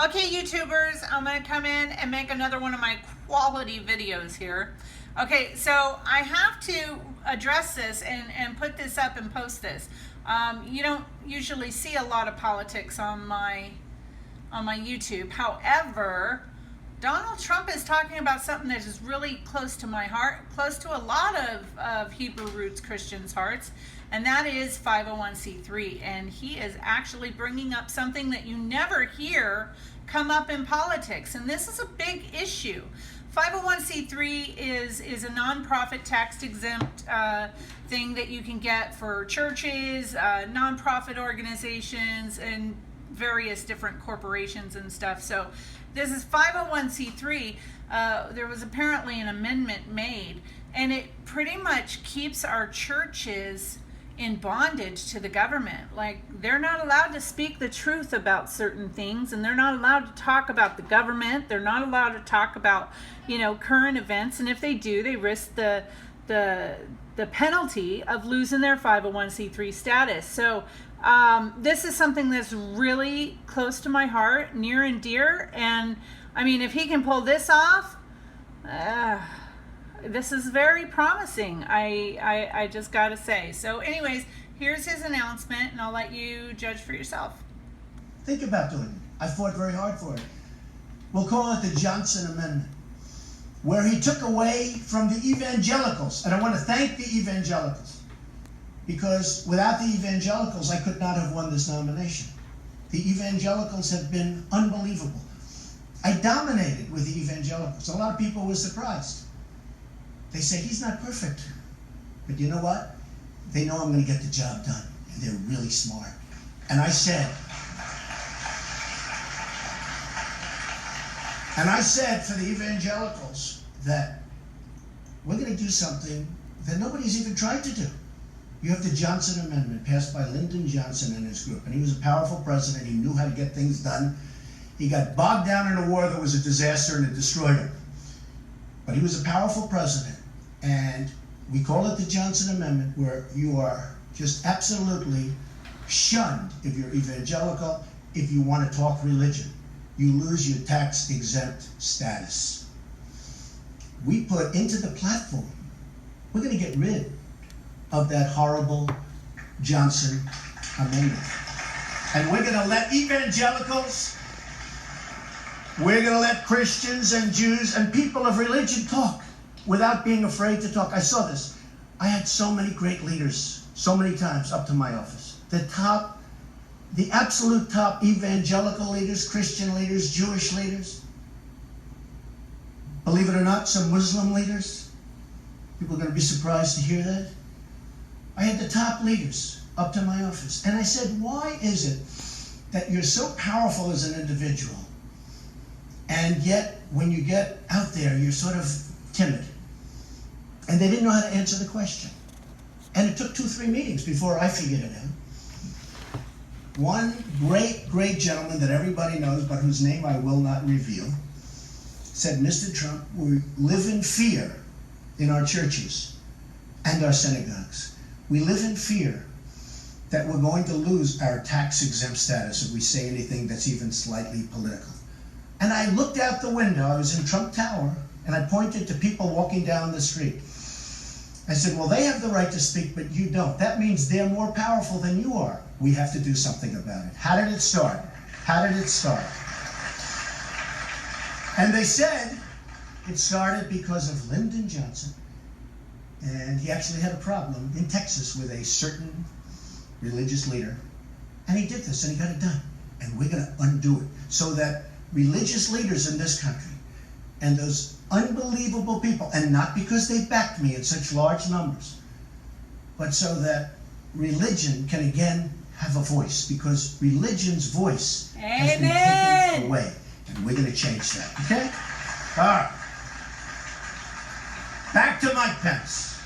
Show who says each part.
Speaker 1: Okay, YouTubers, I'm going to come in and make another one of my quality videos here. Okay, so I have to address this and put this up and post this. You don't usually see a lot of politics on my YouTube. However, Donald Trump is talking about something that is really close to my heart, close to a lot of Hebrew roots Christians' hearts, and that is 501c3. And he is actually bringing up something that you never hear come up in politics, and this is a big issue. 501c3 is a nonprofit tax exempt thing that you can get for churches, nonprofit organizations, and various different corporations and stuff. So this is 501c3. There was apparently an amendment made, and it pretty much keeps our churches in bondage to the government. Like, they're not allowed to speak the truth about certain things, and they're not allowed to talk about the government. They're not allowed to talk about, current events, and if they do, they risk the penalty of losing their 501c3 status. So this is something that's really close to my heart, near and dear, and I mean, if he can pull this off, this is very promising. I just gotta say. So anyways, here's his announcement, and I'll let you judge for yourself.
Speaker 2: Think about doing it. I fought very hard for it. We'll call it the Johnson Amendment, where he took away from the evangelicals. And I want to thank the evangelicals, because without the evangelicals, I could not have won this nomination. The evangelicals have been unbelievable. I dominated with the evangelicals. A lot of people were surprised. They say, he's not perfect. But you know what? They know I'm going to get the job done. And they're really smart. And I said for the evangelicals that we're going to do something that nobody's even tried to do. You have the Johnson Amendment passed by Lyndon Johnson and his group. And he was a powerful president. He knew how to get things done. He got bogged down in a war that was a disaster and it destroyed him. But he was a powerful president. And we call it the Johnson Amendment, where you are just absolutely shunned if you're evangelical. If you want to talk religion, you lose your tax-exempt status. We put into the platform, we're going to get rid of that horrible Johnson Amendment. And we're going to let evangelicals, we're going to let Christians and Jews and people of religion talk without being afraid to talk. I saw this. I had so many great leaders, so many times up to my office. The absolute top evangelical leaders, Christian leaders, Jewish leaders. Believe it or not, some Muslim leaders. People are going to be surprised to hear that. I had the top leaders up to my office. And I said, why is it that you're so powerful as an individual, and yet when you get out there, you're sort of timid? And they didn't know how to answer the question. And it took 2-3 meetings before I figured it out. One great gentleman that everybody knows, but whose name I will not reveal, said, Mr. Trump, we live in fear in our churches and our synagogues. We live in fear that we're going to lose our tax-exempt status if we say anything that's even slightly political. And I looked out the window. I was in Trump Tower, and I pointed to people walking down the street. I said, well, they have the right to speak, but you don't. That means they're more powerful than you are. We have to do something about it. How did it start? How did it start? And they said it started because of Lyndon Johnson. And he actually had a problem in Texas with a certain religious leader. And he did this, and he got it done. And we're going to undo it so that religious leaders in this country and those unbelievable people, and not because they backed me in such large numbers, but so that religion can again have a voice, because religion's voice has been taken away, and we're going to change that. Okay? All right. Back to Mike Pence.